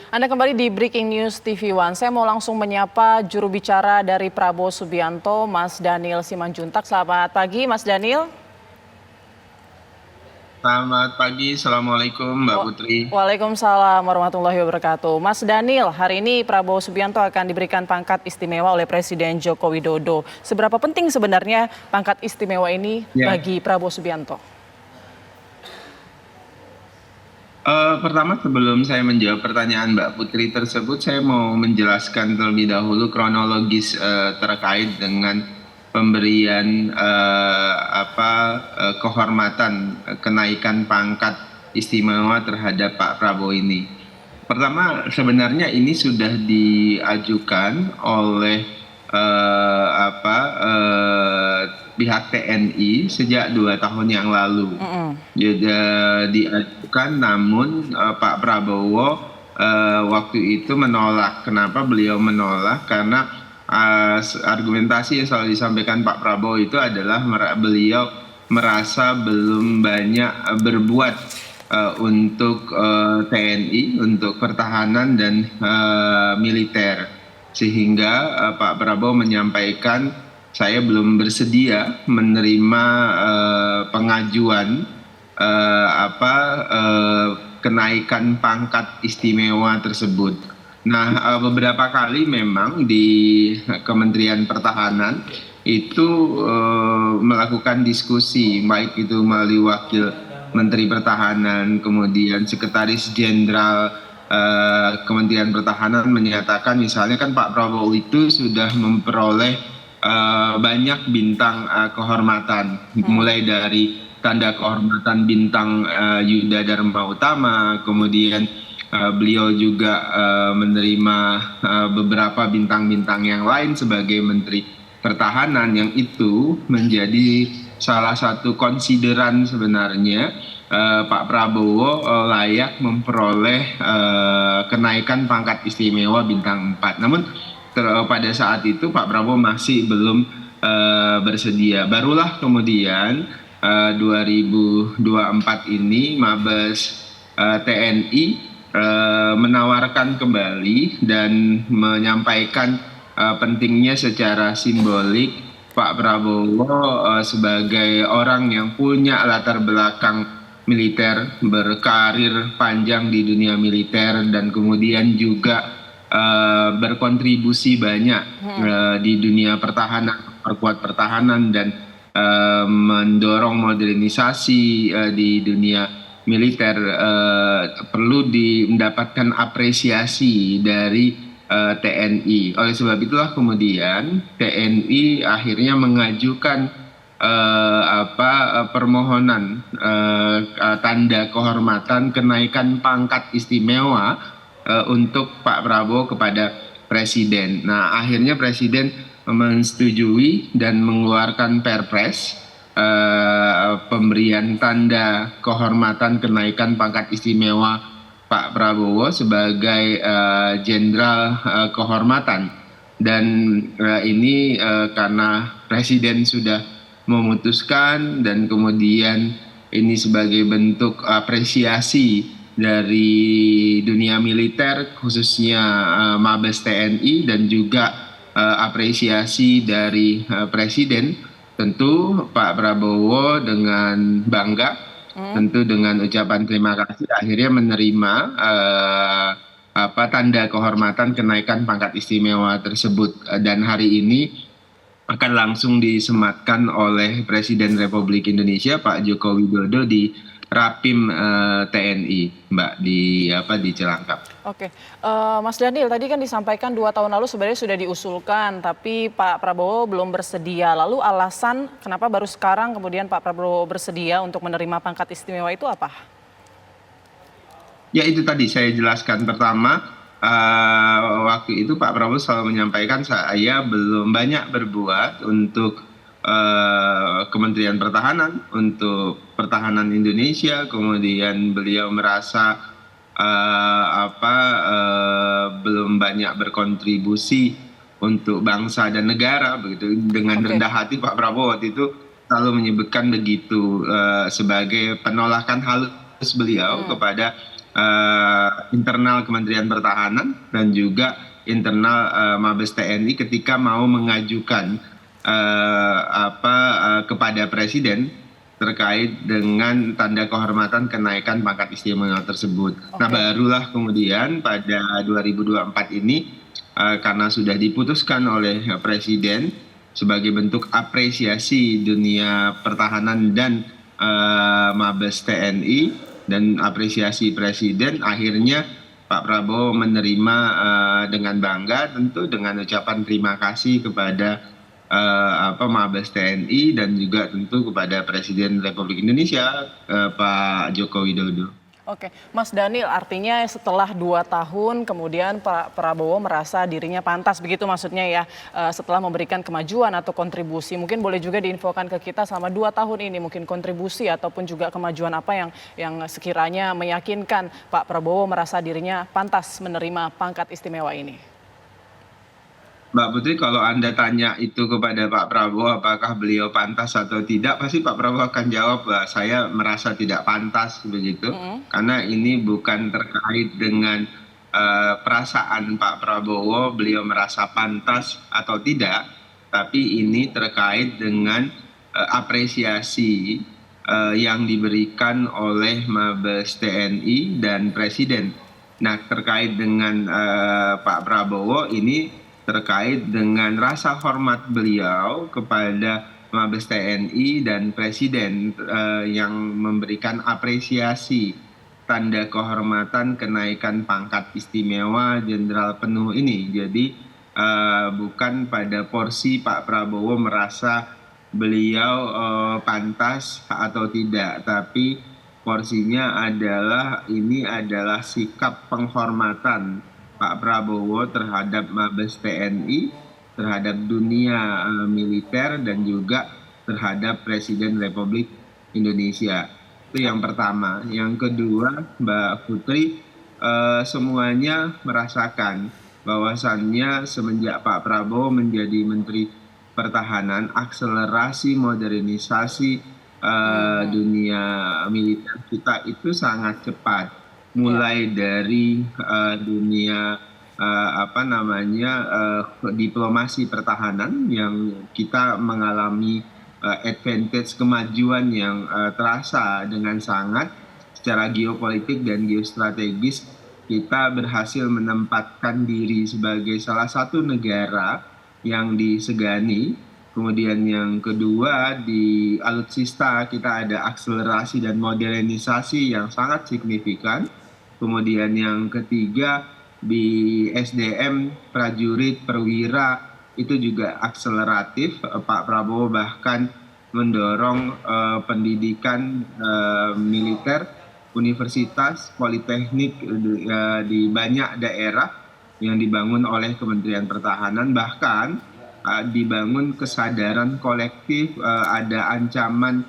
Anda kembali di Breaking News TV One. Saya mau langsung menyapa juru bicara dari Prabowo Subianto, Mas Daniel Simanjuntak. Selamat pagi, Mas Daniel. Selamat pagi, Assalamualaikum Mbak Putri. Waalaikumsalam warahmatullahi wabarakatuh. Mas Daniel, hari ini Prabowo Subianto akan diberikan pangkat istimewa oleh Presiden Joko Widodo. Seberapa penting sebenarnya pangkat istimewa ini Ya, bagi Prabowo Subianto? pertama sebelum saya menjawab pertanyaan Mbak Putri tersebut, saya mau menjelaskan terlebih dahulu kronologis terkait dengan pemberian kehormatan kenaikan pangkat istimewa terhadap Pak Prabowo ini. Pertama, sebenarnya ini sudah diajukan oleh pihak TNI sejak 2 tahun yang lalu. Diajukan, namun Pak Prabowo waktu itu menolak. Kenapa beliau menolak? Karena argumentasi yang selalu disampaikan Pak Prabowo itu adalah beliau merasa belum banyak berbuat untuk TNI, untuk pertahanan dan militer, sehingga Pak Prabowo menyampaikan saya belum bersedia menerima pengajuan kenaikan pangkat istimewa tersebut. Nah, beberapa kali memang di Kementerian Pertahanan itu melakukan diskusi, baik itu melalui wakil Menteri Pertahanan, kemudian Sekretaris Jenderal Kementerian Pertahanan menyatakan, misalnya kan Pak Prabowo itu sudah memperoleh banyak bintang kehormatan, mulai dari tanda kehormatan bintang Yuda Dharma Utama, kemudian beliau juga menerima beberapa bintang-bintang yang lain sebagai Menteri Pertahanan, yang itu menjadi salah satu konsideran sebenarnya Pak Prabowo layak memperoleh kenaikan pangkat istimewa bintang 4. Namun pada saat itu Pak Prabowo masih belum bersedia. Barulah kemudian 2024 ini Mabes TNI menawarkan kembali dan menyampaikan pentingnya secara simbolik Pak Prabowo sebagai orang yang punya latar belakang militer, berkarir panjang di dunia militer, dan kemudian juga berkontribusi banyak di dunia pertahanan, perkuat pertahanan, dan mendorong modernisasi di dunia militer, perlu mendapatkan apresiasi dari TNI. Oleh sebab itulah kemudian TNI akhirnya mengajukan permohonan tanda kehormatan kenaikan pangkat istimewa untuk Pak Prabowo kepada Presiden. Nah, akhirnya Presiden menyetujui dan mengeluarkan Perpres pemberian tanda kehormatan kenaikan pangkat istimewa Pak Prabowo sebagai jenderal kehormatan. Dan ini karena Presiden sudah memutuskan, dan kemudian ini sebagai bentuk apresiasi dari dunia militer, khususnya Mabes TNI, dan juga apresiasi dari Presiden. Tentu Pak Prabowo dengan bangga, tentu dengan ucapan terima kasih, akhirnya menerima tanda kehormatan kenaikan pangkat istimewa tersebut, dan hari ini akan langsung disematkan oleh Presiden Republik Indonesia Pak Joko Widodo di Rapim TNI, Mbak, di Cilangkap. Oke, Mas Daniel, tadi kan disampaikan 2 tahun lalu sebenarnya sudah diusulkan, tapi Pak Prabowo belum bersedia. Lalu alasan kenapa baru sekarang kemudian Pak Prabowo bersedia untuk menerima pangkat istimewa itu apa? Ya, itu tadi saya jelaskan. Pertama, waktu itu Pak Prabowo selalu menyampaikan saya belum banyak berbuat untuk Kementerian Pertahanan, untuk pertahanan Indonesia. Kemudian beliau merasa belum banyak berkontribusi untuk bangsa dan negara, begitu. Dengan rendah hati Pak Prabowo waktu itu selalu menyebutkan begitu sebagai penolakan halus beliau kepada internal Kementerian Pertahanan dan juga internal Mabes TNI ketika mau mengajukan kepada Presiden terkait dengan tanda kehormatan kenaikan pangkat istimewa tersebut. Nah, barulah kemudian pada 2024 ini karena sudah diputuskan oleh Presiden sebagai bentuk apresiasi dunia pertahanan dan Mabes TNI dan apresiasi Presiden, akhirnya Pak Prabowo menerima dengan bangga, tentu dengan ucapan terima kasih kepada Mabes TNI dan juga tentu kepada Presiden Republik Indonesia Pak Joko Widodo. Oke, Mas Daniel, artinya setelah 2 tahun kemudian Pak Prabowo merasa dirinya pantas, begitu maksudnya ya, setelah memberikan kemajuan atau kontribusi. Mungkin boleh juga diinfokan ke kita selama 2 tahun ini mungkin kontribusi ataupun juga kemajuan apa yang sekiranya meyakinkan Pak Prabowo merasa dirinya pantas menerima pangkat istimewa ini. Mbak Putri, kalau Anda tanya itu kepada Pak Prabowo apakah beliau pantas atau tidak, pasti Pak Prabowo akan jawab, saya merasa tidak pantas begitu, karena ini bukan terkait dengan perasaan Pak Prabowo beliau merasa pantas atau tidak, tapi ini terkait dengan apresiasi yang diberikan oleh Mabes TNI dan Presiden. Nah, terkait dengan Pak Prabowo ini terkait dengan rasa hormat beliau kepada Mabes TNI dan Presiden yang memberikan apresiasi tanda kehormatan kenaikan pangkat istimewa Jenderal penuh ini. Jadi bukan pada porsi Pak Prabowo merasa beliau pantas atau tidak, tapi porsinya adalah ini adalah sikap penghormatan Pak Prabowo terhadap Mabes TNI, terhadap dunia militer dan juga terhadap Presiden Republik Indonesia. Itu yang pertama. Yang kedua, Mbak Putri, semuanya merasakan bahwasannya semenjak Pak Prabowo menjadi Menteri Pertahanan, akselerasi modernisasi dunia militer kita itu sangat cepat. Mulai dari dunia diplomasi pertahanan yang kita mengalami advantage kemajuan yang terasa dengan sangat secara geopolitik dan geostrategis. Kita berhasil menempatkan diri sebagai salah satu negara yang disegani. Kemudian yang kedua, di alutsista kita ada akselerasi dan modernisasi yang sangat signifikan. Kemudian yang ketiga, di SDM prajurit perwira itu juga akseleratif. Pak Prabowo bahkan mendorong pendidikan militer, universitas, politeknik di banyak daerah yang dibangun oleh Kementerian Pertahanan. Bahkan dibangun kesadaran kolektif, ada ancaman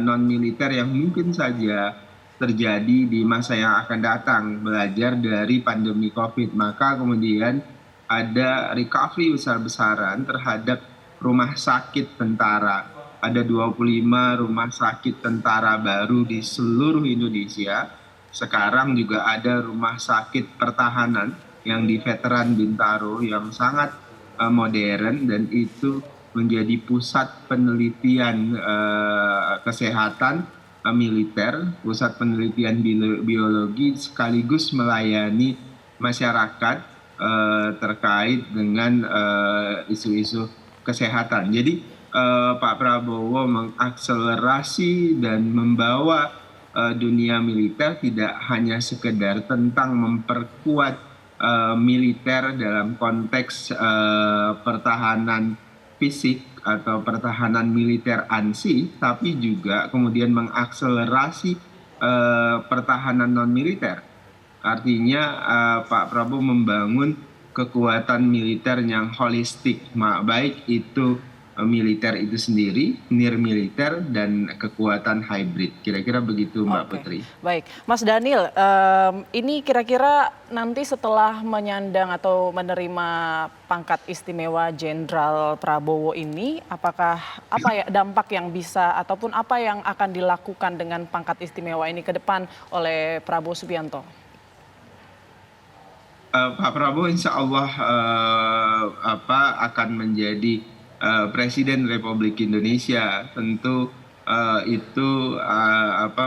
non-militer yang mungkin saja terjadi di masa yang akan datang, belajar dari pandemi COVID. Maka kemudian ada recovery besar-besaran terhadap rumah sakit tentara. Ada 25 rumah sakit tentara baru di seluruh Indonesia. Sekarang juga ada rumah sakit pertahanan yang di Veteran Bintaro yang sangat modern, dan itu menjadi pusat penelitian kesehatan militer, pusat penelitian biologi sekaligus melayani masyarakat terkait dengan isu-isu kesehatan. Jadi Pak Prabowo mengakselerasi dan membawa dunia militer tidak hanya sekedar tentang memperkuat militer dalam konteks pertahanan fisik atau pertahanan militer ANSI, tapi juga kemudian mengakselerasi pertahanan non-militer. Artinya Pak Prabowo membangun kekuatan militer yang holistik, baik itu militer itu sendiri, nirmiliter, dan kekuatan hybrid. Kira-kira begitu Mbak Oke, Putri. baik. Mas Daniel, ini kira-kira nanti setelah menyandang atau menerima pangkat istimewa Jenderal Prabowo ini, apakah apa ya dampak yang bisa ataupun apa yang akan dilakukan dengan pangkat istimewa ini ke depan oleh Prabowo Subianto? Pak Prabowo insya Allah akan menjadi Presiden Republik Indonesia. Tentu itu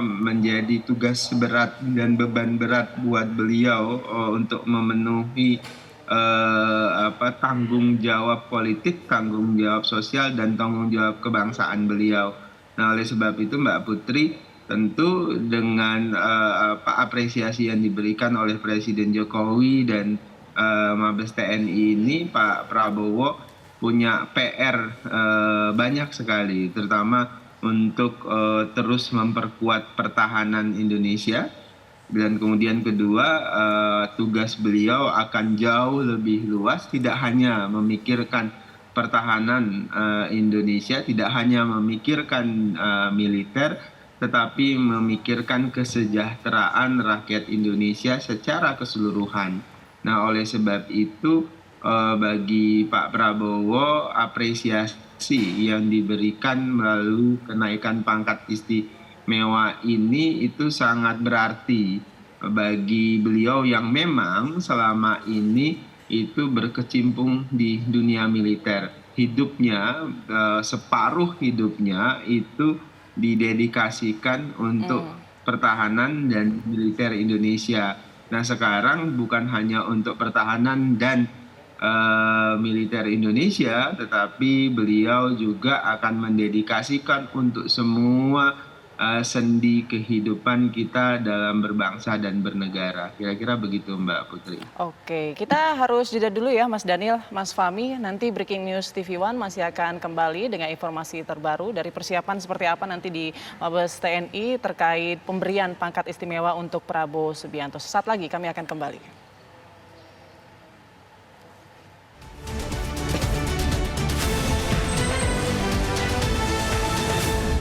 menjadi tugas berat dan beban berat buat beliau untuk memenuhi tanggung jawab politik, tanggung jawab sosial, dan tanggung jawab kebangsaan beliau. Nah, oleh sebab itu Mbak Putri, tentu dengan apresiasi yang diberikan oleh Presiden Jokowi dan Mabes TNI ini, Pak Prabowo punya PR banyak sekali, terutama untuk terus memperkuat pertahanan Indonesia. Dan kemudian kedua, tugas beliau akan jauh lebih luas, tidak hanya memikirkan pertahanan Indonesia, tidak hanya memikirkan militer, tetapi memikirkan kesejahteraan rakyat Indonesia secara keseluruhan. Nah, oleh sebab itu bagi Pak Prabowo, apresiasi yang diberikan melalui kenaikan pangkat istimewa ini itu sangat berarti bagi beliau yang memang selama ini itu berkecimpung di dunia militer. Hidupnya, separuh hidupnya itu didedikasikan untuk pertahanan dan militer Indonesia. Nah, sekarang bukan hanya untuk pertahanan dan militer Indonesia, tetapi beliau juga akan mendedikasikan untuk semua sendi kehidupan kita dalam berbangsa dan bernegara. Kira-kira begitu Mbak Putri. Oke, kita harus jeda dulu ya Mas Daniel, Mas Fahmi. Nanti Breaking News TV One masih akan kembali dengan informasi terbaru dari persiapan seperti apa nanti di Mabes TNI terkait pemberian pangkat istimewa untuk Prabowo Subianto. Sesaat lagi kami akan kembali.